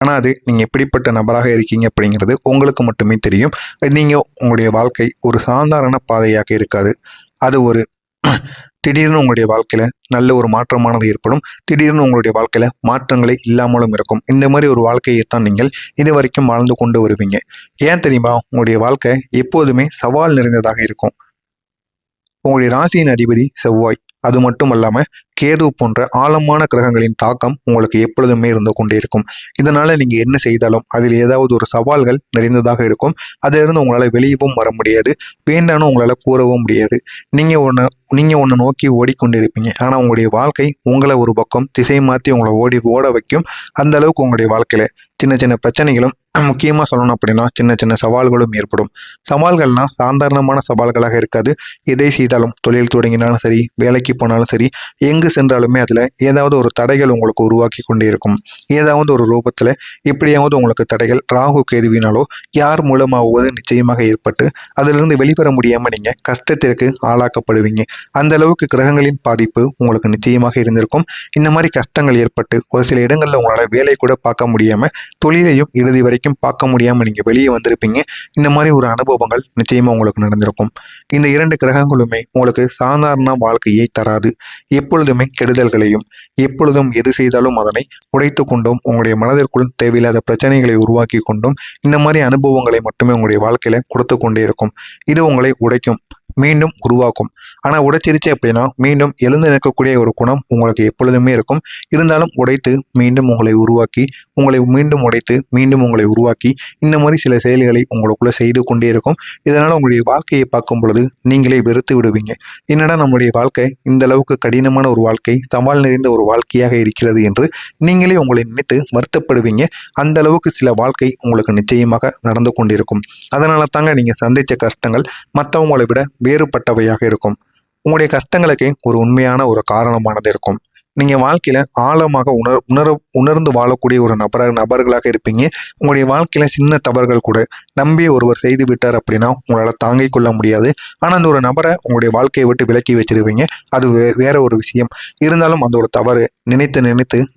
ஆனால் அது நீங்கள் எப்படிப்பட்ட நபராக இருக்கீங்க அப்படிங்கிறது உங்களுக்கு மட்டுமே தெரியும். நீங்கள் உங்களுடைய வாழ்க்கை ஒரு சாதாரண பாதையாக இருக்காது. அது ஒரு திடீர்னு உங்களுடைய வாழ்க்கையில் நல்ல ஒரு மாற்றமானது ஏற்படும். திடீர்னு உங்களுடைய வாழ்க்கையில் மாற்றங்களே இல்லாமலும் இருக்கும். இந்த மாதிரி ஒரு வாழ்க்கையைத்தான் நீங்கள் இது வரைக்கும் வாழ்ந்து கொண்டு வருவீங்க. ஏன் தெரியுமா? உங்களுடைய வாழ்க்கை எப்போதுமே சவால் நிறைந்ததாக இருக்கும். உங்களுடைய ராசியின் அதிபதி செவ்வாய், அது மட்டும் இல்லாமல் கேது போன்ற ஆழமான கிரகங்களின் தாக்கம் உங்களுக்கு எப்பொழுதுமே இருந்து கொண்டே இருக்கும். இதனால நீங்க என்ன செய்தாலும் அதில் ஏதாவது ஒரு சவால்கள் நிறைந்ததாக இருக்கும். அதிலிருந்து உங்களால் வெளியவும் வர முடியாது, வேண்டான்னு உங்களால் கூறவும் முடியாது. நீங்க ஒன்று நோக்கி ஓடிக்கொண்டிருப்பீங்க. ஆனால் உங்களுடைய வாழ்க்கை உங்களை ஒரு பக்கம் திசை மாற்றி உங்களை ஓட வைக்கும். அந்த அளவுக்கு உங்களுடைய வாழ்க்கையில சின்ன சின்ன பிரச்சனைகளும், முக்கியமாக சொல்லணும் அப்படின்னா சின்ன சின்ன சவால்களும் ஏற்படும். சவால்கள்னா சாதாரணமான சவால்களாக இருக்காது. எதை செய்தாலும், தொழில் தொடங்கினாலும் சரி, வேலைக்கு போனாலும் சரி, எங்கு சென்றாலுமே அதில் ஏதாவது ஒரு தடைகள் உங்களுக்கு உருவாக்கி கொண்டே இருக்கும். ஏதாவது ஒரு ரூபத்தில் எப்படியாவது உங்களுக்கு தடைகள் ராகு கேதுவினாலோ யார் மூலமாவது நிச்சயமாக ஏற்பட்டு அதிலிருந்து வெளிவர முடியாமல் நீங்கள் கஷ்டத்திற்கு ஆளாக்கப்படுவீங்க. அந்த அளவுக்கு கிரகங்களின் பாதிப்பு உங்களுக்கு நிச்சயமாக இருந்திருக்கும். இந்த மாதிரி கஷ்டங்கள் ஏற்பட்டு ஒரு சில இடங்களில் உங்களால் வேலை கூட பார்க்க முடியாமல், தொழிலையும் இறுதி வரைக்கும் பார்க்க முடியாமல் நீங்கள் வெளியே வந்திருப்பீங்க. இந்த மாதிரி ஒரு அனுபவங்கள் நிச்சயமாக உங்களுக்கு நடந்திருக்கும். இந்த 2 கிரகங்களுமே உங்களுக்கு சாதாரண வாழ்க்கையை தராது. எப்பொழுதுமே கெடுதல்களையும், எப்பொழுதும் எது செய்தாலும் அதனை உடைத்து கொண்டும், உங்களுடைய மனதிற்குள் தேவையில்லாத பிரச்சனைகளை உருவாக்கி கொண்டும் இந்த மாதிரி அனுபவங்களை மட்டுமே உங்களுடைய வாழ்க்கையில கொடுத்து கொண்டே இருக்கும். இது உங்களை உடைக்கும், மீண்டும் உருவாக்கும். ஆனால் உடைச்சிருச்சு அப்படின்னா மீண்டும் எழுந்து நிற்கக்கூடிய ஒரு குணம் உங்களுக்கு எப்பொழுதுமே இருக்கும். இருந்தாலும் உடைத்து மீண்டும் உங்களை உருவாக்கி, உங்களை மீண்டும் உடைத்து மீண்டும் உங்களை உருவாக்கி இந்த மாதிரி சில செயல்களை உங்களுக்குள்ள செய்து கொண்டே இருக்கும். இதனால் உங்களுடைய வாழ்க்கையை பார்க்கும் பொழுது நீங்களே வெறுத்து விடுவீங்க. என்னடா நம்முடைய வாழ்க்கை இந்த அளவுக்கு கடினமான ஒரு வாழ்க்கை, சவால் நிறைந்த ஒரு வாழ்க்கையாக இருக்கிறது என்று நீங்களே உங்களை நினைத்து வருத்தப்படுவீங்க. அந்த அளவுக்கு சில வாழ்க்கை உங்களுக்கு நிச்சயமாக நடந்து கொண்டிருக்கும். அதனால தாங்க நீங்கள் சந்தித்த கஷ்டங்கள் மற்றவங்களை விட வேறுபட்டவையாக இருக்கும். உங்களுடைய கஷ்டங்களுக்கு ஒரு உண்மையான ஒரு காரணமானது இருக்கும். நீங்கள் வாழ்க்கையில் ஆழமாக உணர்ந்து வாழக்கூடிய ஒரு நபர்களாக இருப்பீங்க. உங்களுடைய வாழ்க்கையில் சின்ன தவறுகள் கூட நம்பி ஒருவர் செய்து விட்டார் அப்படின்னா உங்களால் தாங்கிக் கொள்ள முடியாது. ஆனால் அந்த ஒரு நபரை உங்களுடைய வாழ்க்கையை விட்டு விலக்கி வச்சிருவீங்க. அது வேற ஒரு விஷயம். இருந்தாலும் அந்த ஒரு தவறு நினைத்து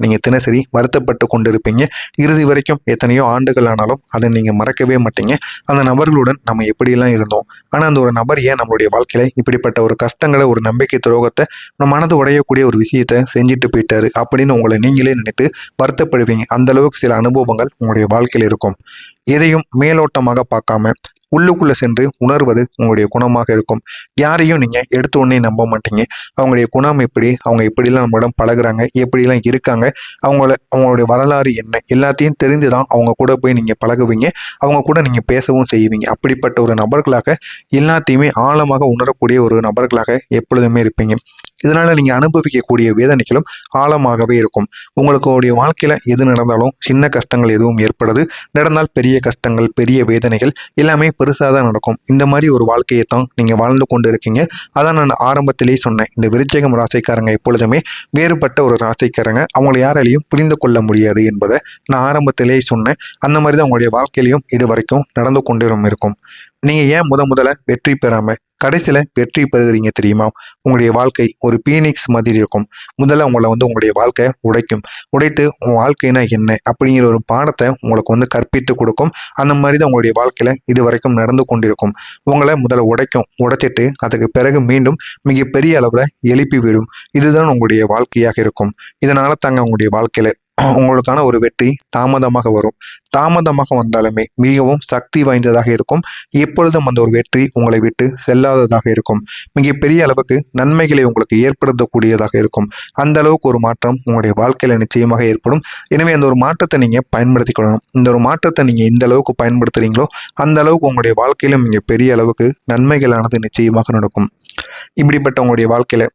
நீங்கள் தினசரி வருத்தப்பட்டு கொண்டிருப்பீங்க. இறுதி வரைக்கும் எத்தனையோ ஆண்டுகள் ஆனாலும் அதை நீங்கள் மறக்கவே மாட்டீங்க. அந்த நபர்களுடன் நம்ம எப்படியெல்லாம் இருந்தோம், ஆனால் அந்த ஒரு நபர் ஏன் நம்மளுடைய வாழ்க்கையில் இப்படிப்பட்ட ஒரு கஷ்டங்களை, ஒரு நம்பிக்கை துரோகத்தை, நம்ம மனது உடையக்கூடிய ஒரு விஷயத்தை செஞ்சுட்டு போயிட்டாரு அப்படின்னு உங்களை நீங்களே நினைத்து வருத்தப்படுவீங்க. அந்த அளவுக்கு சில அனுபவங்கள் உங்களுடைய வாழ்க்கையில் இருக்கும். எதையும் மேலோட்டமாக பார்க்காம உள்ளுக்குள்ளே சென்று உணர்வது உங்களுடைய குணமாக இருக்கும். யாரையும் நீங்கள் எடுத்த உடனே நம்ப மாட்டீங்க. அவங்களுடைய குணம் எப்படி, அவங்க எப்படிலாம் நம்மளிடம் பழகுறாங்க, எப்படிலாம் இருக்காங்க, அவங்களுடைய வரலாறு என்ன, எல்லாத்தையும் தெரிந்து தான் அவங்க கூட போய் நீங்கள் பழகுவீங்க. அவங்க கூட நீங்கள் பேசவும் செய்வீங்க. அப்படிப்பட்ட ஒரு நபர்களாக, எல்லாத்தையுமே ஆழமாக உணரக்கூடிய ஒரு நபர்களாக எப்பொழுதுமே இருப்பீங்க. இதனால் நீங்கள் அனுபவிக்கக்கூடிய வேதனைகளும் ஆழமாகவே இருக்கும். உங்களுடைய வாழ்க்கையில் எது நடந்தாலும் சின்ன கஷ்டங்கள் எதுவும் ஏற்படாது. நடந்தால் பெரிய கஷ்டங்கள், பெரிய வேதனைகள் எல்லாமே பெருசாக தான் நடக்கும். இந்த மாதிரி ஒரு வாழ்க்கையை தான் நீங்கள் வாழ்ந்து கொண்டு இருக்கீங்க. அதான் நான் ஆரம்பத்திலேயே சொன்னேன், இந்த விருச்சிகம் ராசிக்காரங்க எப்பொழுதுமே வேறுபட்ட ஒரு ராசிக்காரங்க. அவங்களை யாராலையும் புரிந்து கொள்ள முடியாது என்பதை நான் ஆரம்பத்திலேயே சொன்னேன். அந்த மாதிரி தான் உங்களுடைய வாழ்க்கையிலையும் இது வரைக்கும் நடந்து கொண்டு இருக்கும். நீங்கள் ஏன் முதல்ல வெற்றி பெறாமல் கடைசியில் வெற்றி பெறுகிறீங்க தெரியுமா? உங்களுடைய வாழ்க்கை ஒரு பீனிக்ஸ் மாதிரி இருக்கும். முதல்ல உங்களை உங்களுடைய வாழ்க்கை உடைத்து உங்கள் வாழ்க்கைனா என்ன அப்படிங்கிற ஒரு பாடத்தை உங்களுக்கு கற்பித்து கொடுக்கும். அந்த மாதிரி தான் உங்களுடைய வாழ்க்கையில் இது வரைக்கும் நடந்து கொண்டிருக்கும். உங்களை முதல்ல உடைச்சிட்டு அதுக்கு பிறகு மீண்டும் மிகப்பெரிய அளவில் எழுப்பி விடும். இதுதான் உங்களுடைய வாழ்க்கையாக இருக்கும். இதனால தாங்க உங்களுடைய வாழ்க்கையில் உங்களுக்கான ஒரு வெற்றி தாமதமாக வரும். தாமதமாக வந்தாலுமே மிகவும் சக்தி வாய்ந்ததாக இருக்கும். எப்பொழுதும் அந்த ஒரு வெற்றி உங்களை விட்டு செல்லாததாக இருக்கும். மிகப்பெரிய அளவுக்கு நன்மைகளை உங்களுக்கு ஏற்படுத்தக்கூடியதாக இருக்கும். அந்த அளவுக்கு ஒரு மாற்றம் உங்களுடைய வாழ்க்கையில நிச்சயமாக ஏற்படும். எனவே அந்த ஒரு மாற்றத்தை நீங்க பயன்படுத்திக்கொள்ளணும். இந்த ஒரு மாற்றத்தை நீங்க எந்த அளவுக்கு பயன்படுத்துறீங்களோ அந்த அளவுக்கு உங்களுடைய வாழ்க்கையிலும் மிகப்பெரிய அளவுக்கு நன்மைகளானது நிச்சயமாக நடக்கும். இப்படிப்பட்ட உங்களுடைய வாழ்க்கையில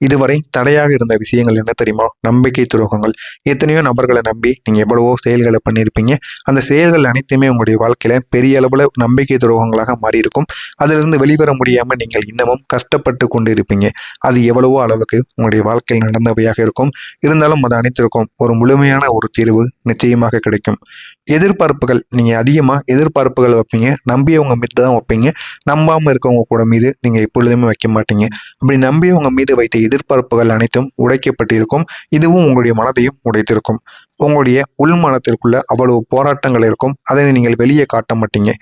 இதுவரை தடையாக இருந்த விஷயங்கள் என்ன தெரியுமா? நம்பிக்கை துரோகங்கள். எத்தனையோ நபர்களை நம்பி நீங்கள் எவ்வளவோ செயல்களை பண்ணியிருப்பீங்க. அந்த செயல்கள் அனைத்துமே உங்களுடைய வாழ்க்கையில் பெரிய அளவில் நம்பிக்கை துரோகங்களாக மாறி இருக்கும். அதிலிருந்து வெளிவர முடியாமல் நீங்கள் இன்னமும் கஷ்டப்பட்டு கொண்டு இருப்பீங்க. அது எவ்வளவோ அளவுக்கு உங்களுடைய வாழ்க்கையில் நடந்தவையாக இருக்கும். இருந்தாலும் அது அனைத்திற்கும் ஒரு முழுமையான ஒரு தீர்வு நிச்சயமாக கிடைக்கும். எதிர்பார்ப்புகள், நீங்கள் அதிகமாக எதிர்பார்ப்புகள் வைப்பீங்க. நம்பியவங்க மீது தான் வைப்பீங்க. நம்பாமல் இருக்கவங்க கூட மீது நீங்கள் எப்பொழுதுமே வைக்க மாட்டீங்க. அப்படி நம்பியவங்க மீது வைத்த எதிர்பார்ப்புகள் அனைத்தும் உடைக்கப்பட்டிருக்கும். இதுவும் உங்களுடைய மனதையும் உடைத்திருக்கும். உங்களுடைய உள்மனத்திற்குள்ள அவ்வளவு போராட்டங்கள் இருக்கும். அதனை நீங்கள் வெளியே காட்ட மாட்டீங்க.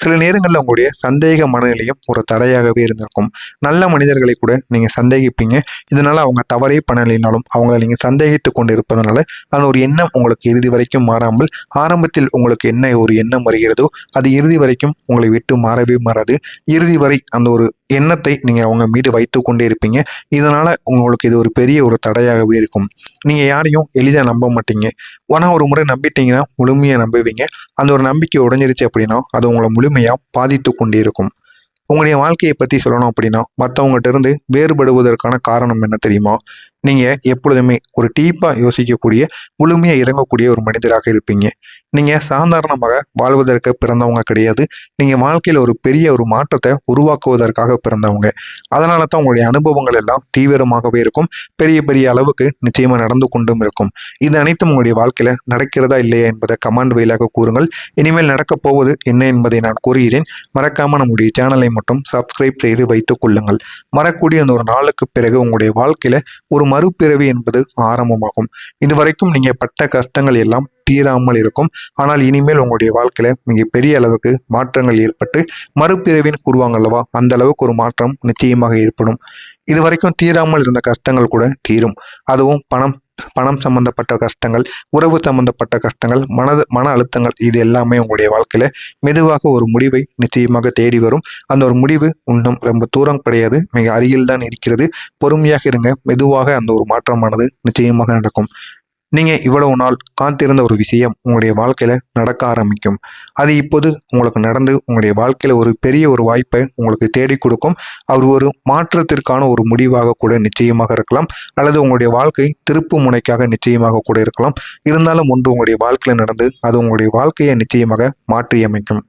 சில நேரங்களில் உங்களுடைய சந்தேக மனநிலையும் ஒரு தடையாகவே இருந்திருக்கும். நல்ல மனிதர்களை கூட நீங்கள் சந்தேகிப்பீங்க. இதனால் அவங்க தவறே பண்ணலைனாலும் அவங்கள நீங்கள் சந்தேகித்து கொண்டு இருப்பதனால அந்த ஒரு எண்ணம் உங்களுக்கு இறுதி வரைக்கும் மாறாமல், ஆரம்பத்தில் உங்களுக்கு என்ன ஒரு எண்ணம் வருகிறதோ அது இறுதி வரைக்கும் உங்களை விட்டு மாறவே மாறாது. இறுதி வரை அந்த ஒரு எண்ணத்தை நீங்கள் அவங்க மீது வைத்து கொண்டே இருப்பீங்க. இதனால் உங்களுக்கு இது ஒரு பெரிய ஒரு தடையாகவே இருக்கும். நீங்கள் யாரையும் எளிதாக நம்ப மாட்டீங்க. ஆனால் ஒரு முறை நம்பிட்டீங்கன்னா முழுமையாக நம்புவீங்க. அந்த ஒரு நம்பிக்கை உடைஞ்சிருச்சு அப்படின்னா அது உங்களை முழுமையாக பாதித்து கொண்டே இருக்கும். உங்களுடைய வாழ்க்கையை பற்றி சொல்லணும் அப்படின்னா மற்றவங்ககிட்ட இருந்து வேறுபடுவதற்கான காரணம் என்ன தெரியுமா? நீங்கள் எப்பொழுதுமே ஒரு டீப்பாக யோசிக்கக்கூடிய, முழுமையாக இறங்கக்கூடிய ஒரு மனிதராக இருப்பீங்க. நீங்கள் சாதாரணமாக வாழ்வதற்கு பிறந்தவங்க கிடையாது. நீங்கள் வாழ்க்கையில் ஒரு பெரிய ஒரு மாற்றத்தை உருவாக்குவதற்காக பிறந்தவங்க. அதனால தான் உங்களுடைய அனுபவங்கள் எல்லாம் தீவிரமாகவே இருக்கும். பெரிய பெரிய அளவுக்கு நிச்சயமாக நடந்து கொண்டும் இருக்கும். இது அனைத்தும் உங்களுடைய வாழ்க்கையில் நடக்கிறதா இல்லையா என்பதை கமெண்ட் வழியாக கூறுங்கள். இனிமேல் நடக்கப் போவது என்ன என்பதை நான் கூறுகிறேன். மறக்காமல் நம்முடைய சேனலை மட்டும் சப்ஸ்கிரைப் செய்து வைத்துக் கொள்ளுங்கள். வரக்கூடிய அந்த ஒரு நாளுக்கு பிறகு உங்களுடைய வாழ்க்கையில் ஒரு மறுபிறவி என்பது ஆரம்பமாகும். இதுவரைக்கும் நீங்க பட்ட கஷ்டங்கள் எல்லாம் தீராமல் இருக்கும். ஆனால் இனிமேல் உங்களுடைய வாழ்க்கையில மிகப்பெரிய அளவுக்கு மாற்றங்கள் ஏற்பட்டு மறுபிறவின்னு கூறுவாங்க அல்லவா, அந்த அளவுக்கு ஒரு மாற்றம் நிச்சயமாக ஏற்படும். இதுவரைக்கும் தீராமல் இருந்த கஷ்டங்கள் கூட தீரும். அதுவும் பணம் சம்பந்தப்பட்ட கஷ்டங்கள், உறவு சம்பந்தப்பட்ட கஷ்டங்கள், மன அழுத்தங்கள், இது எல்லாமே உங்களுடைய வாழ்க்கையில மெதுவாக ஒரு முடிவை நிச்சயமாக தேடி வரும். அந்த ஒரு முடிவு இன்னும் ரொம்ப தூரம் கிடையாது, மிக அருகில் தான் இருக்கிறது. பொறுமையாக இருங்க. மெதுவாக அந்த ஒரு மாற்றமானது நிச்சயமாக நடக்கும். நீங்க இவ்வளவு நாள் காத்திருந்த ஒரு விஷயம் உங்களுடைய வாழ்க்கையில நடக்க ஆரம்பிக்கும். அது இப்போது உங்களுக்கு நடந்து உங்களுடைய வாழ்க்கையில ஒரு பெரிய ஒரு வாய்ப்பை உங்களுக்கு தேடி கொடுக்கும். அவர் ஒரு மாற்றத்திற்கான ஒரு முடிவாக கூட நிச்சயமாக இருக்கலாம், அல்லது உங்களுடைய வாழ்க்கை திருப்பு முனைக்காக நிச்சயமாக கூட இருக்கலாம். இருந்தாலும் ஒன்று உங்களுடைய வாழ்க்கையில நடந்து அது உங்களுடைய வாழ்க்கையை நிச்சயமாக மாற்றி அமைக்கும்.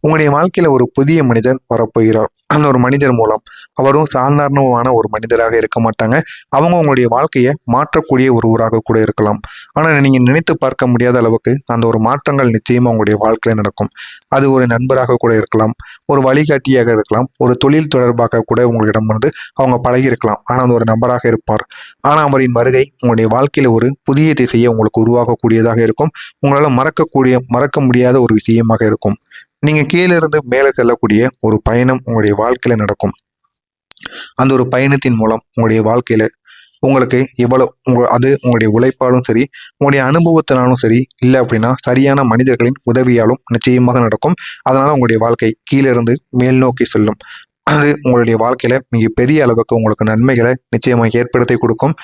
உங்களுடைய வாழ்க்கையில ஒரு புதிய மனிதர் வரப்போகிறார். அந்த ஒரு மனிதர் மூலம் அவரும் சாதாரணமான ஒரு மனிதராக இருக்க மாட்டாங்க. அவங்க உங்களுடைய வாழ்க்கையை மாற்றக்கூடிய ஒருவராக கூட இருக்கலாம். ஆனால் நீங்க நினைத்து பார்க்க முடியாத அளவுக்கு அந்த ஒரு மாற்றங்கள் நிச்சயமா உங்களுடைய வாழ்க்கையில நடக்கும். அது ஒரு நண்பராக கூட இருக்கலாம், ஒரு வழிகாட்டியாக இருக்கலாம், ஒரு தொழில் தொடர்பாக கூட உங்களிடம் வந்து அவங்க பழகி இருக்கலாம். ஆனால் அது ஒரு நபராக இருப்பார். ஆனால் அவரின் வருகை உங்களுடைய வாழ்க்கையில ஒரு புதிய திசையை உங்களுக்கு உருவாக்கக்கூடியதாக இருக்கும். உங்களால் மறக்க முடியாத ஒரு விஷயமாக இருக்கும். நீங்க கீழிருந்து மேலே செல்லக்கூடிய ஒரு பயணம் உங்களுடைய வாழ்க்கையில நடக்கும். அந்த ஒரு பயணத்தின் மூலம் உங்களுடைய வாழ்க்கையில உங்களுக்கு அது உங்களுடைய உழைப்பாலும் சரி, உங்களுடைய அனுபவத்தினாலும் சரி, இல்லை அப்படின்னா சரியான மனிதர்களின் உதவியாலும் நிச்சயமாக நடக்கும். அதனால உங்களுடைய வாழ்க்கை கீழிருந்து மேல் நோக்கி செல்லும். அது உங்களுடைய வாழ்க்கையில மிகப்பெரிய அளவுக்கு உங்களுக்கு நன்மைகளை நிச்சயமாக ஏற்படுத்தி கொடுக்கும்.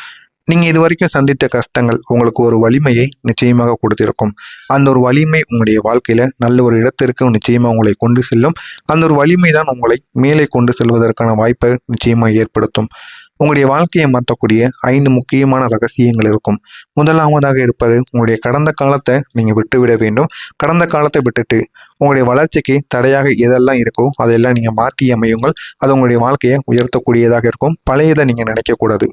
நீங்கள் இது வரைக்கும் சந்தித்த கஷ்டங்கள் உங்களுக்கு ஒரு வலிமையை நிச்சயமாக கொடுத்திருக்கும். அந்த ஒரு வலிமை உங்களுடைய வாழ்க்கையில் நல்ல ஒரு இடத்திற்கு நிச்சயமாக உங்களை கொண்டு செல்லும். அந்த ஒரு வலிமை தான் உங்களை மேலே கொண்டு செல்வதற்கான வாய்ப்பை நிச்சயமாக ஏற்படுத்தும். உங்களுடைய வாழ்க்கையை மாற்றக்கூடிய 5 முக்கியமான ரகசியங்கள் இருக்கும். முதலாவதாக இருப்பது, உங்களுடைய கடந்த காலத்தை நீங்கள் விட்டுவிட வேண்டும். கடந்த காலத்தை விட்டுட்டு உங்களுடைய வளர்ச்சிக்கு தடையாக எதெல்லாம் இருக்கோ அதையெல்லாம் நீங்கள் மாற்றி அமையுங்கள். அது உங்களுடைய வாழ்க்கையை உயர்த்தக்கூடியதாக இருக்கும். பழையதை நீங்கள் நினைக்கக்கூடாது.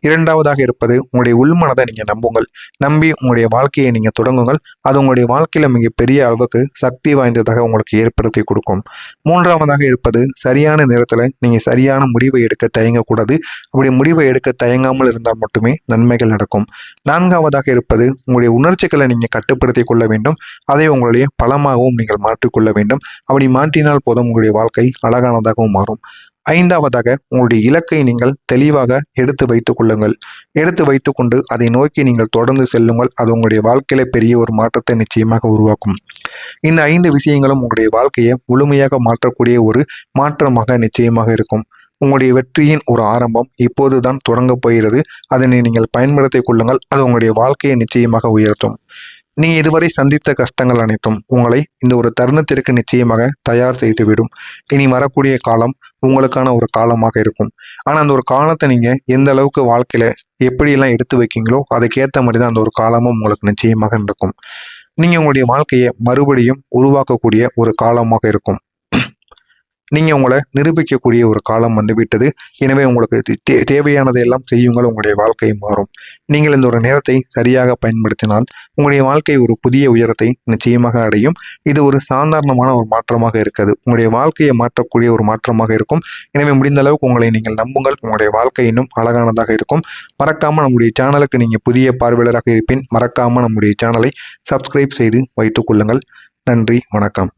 இரண்டாவதாக இருப்பது, உங்களுடைய உள்மனதை நீங்கள் நம்புங்கள். நம்பி உங்களுடைய வாழ்க்கையை நீங்கள் தொடங்குங்கள். அது உங்களுடைய வாழ்க்கையில் மிகப்பெரிய அளவுக்கு சக்தி வாய்ந்ததாக உங்களுக்கு ஏற்படுத்தி கொடுக்கும். மூன்றாவதாக இருப்பது, சரியான நேரத்தில் நீங்கள் சரியான முடிவை எடுக்க தயங்கக்கூடாது. அப்படி முடிவை எடுக்க தயங்காமல் இருந்தால் மட்டுமே நன்மைகள் நடக்கும். நான்காவதாக இருப்பது, உங்களுடைய உணர்ச்சிகளை நீங்கள் கட்டுப்படுத்தி கொள்ள வேண்டும். அதை உங்களுடைய பலமாகவும் நீங்கள் மாற்றிக்கொள்ள வேண்டும். அப்படி மாற்றினால் போதும் உங்களுடைய வாழ்க்கை அழகானதாகவும் மாறும். ஐந்தாவதாக, உங்களுடைய இலக்கை நீங்கள் தெளிவாக எடுத்து வைத்துக் கொள்ளுங்கள். எடுத்து வைத்துக்கொண்டு அதை நோக்கி நீங்கள் தொடர்ந்து செல்லுங்கள். அது உங்களுடைய வாழ்க்கையில பெரிய ஒரு மாற்றத்தை நிச்சயமாக உருவாக்கும். இந்த 5 விஷயங்களும் உங்களுடைய வாழ்க்கையை முழுமையாக மாற்றக்கூடிய ஒரு மாற்றமாக நிச்சயமாக இருக்கும். உங்களுடைய வெற்றியின் ஒரு ஆரம்பம் இப்போதுதான் தொடங்கப் போகிறது. அதனை நீங்கள் பயன்படுத்திக் கொள்ளுங்கள். அது உங்களுடைய வாழ்க்கையை நிச்சயமாக உயர்த்தும். நீ இதுவரை சந்தித்த கஷ்டங்கள் அனைத்தும் உங்களை இந்த ஒரு தருணத்திற்கு நிச்சயமாக தயார் செய்துவிடும். இனி வரக்கூடிய காலம் உங்களுக்கான ஒரு காலமாக இருக்கும். ஆனால் அந்த ஒரு காலத்தை நீங்கள் எந்த அளவுக்கு வாழ்க்கையில் எப்படியெல்லாம் எடுத்து வைக்கீங்களோ அதுக்கேற்ற மாதிரி தான் அந்த ஒரு காலமும் உங்களுக்கு நிச்சயமாக நடக்கும். நீங்கள் உங்களுடைய வாழ்க்கையை மறுபடியும் உருவாக்கக்கூடிய ஒரு காலமாக இருக்கும். நீங்கள் உங்களை நிரூபிக்கக்கூடிய ஒரு காலம் வந்துவிட்டது. எனவே உங்களுக்கு தேவையானதை எல்லாம் செய்யுங்கள், உங்களுடைய வாழ்க்கை மாறும். நீங்கள் இந்த ஒரு நேரத்தை சரியாக பயன்படுத்தினால் உங்களுடைய வாழ்க்கை ஒரு புதிய உயரத்தை நிச்சயமாக அடையும். இது ஒரு சாதாரணமான ஒரு மாற்றமாக இருக்காது, உங்களுடைய வாழ்க்கையை மாற்றக்கூடிய ஒரு மாற்றமாக இருக்கும். எனவே முடிந்த அளவுக்கு உங்களை நீங்கள் நம்புங்கள், உங்களுடைய வாழ்க்கை இன்னும் அழகானதாக இருக்கும். மறக்காமல் நம்முடைய சேனலுக்கு நீங்கள் புதிய பார்வையாளராக இருப்பின் மறக்காமல் நம்முடைய சேனலை சப்ஸ்கிரைப் செய்து வைத்துக் கொள்ளுங்கள். நன்றி, வணக்கம்.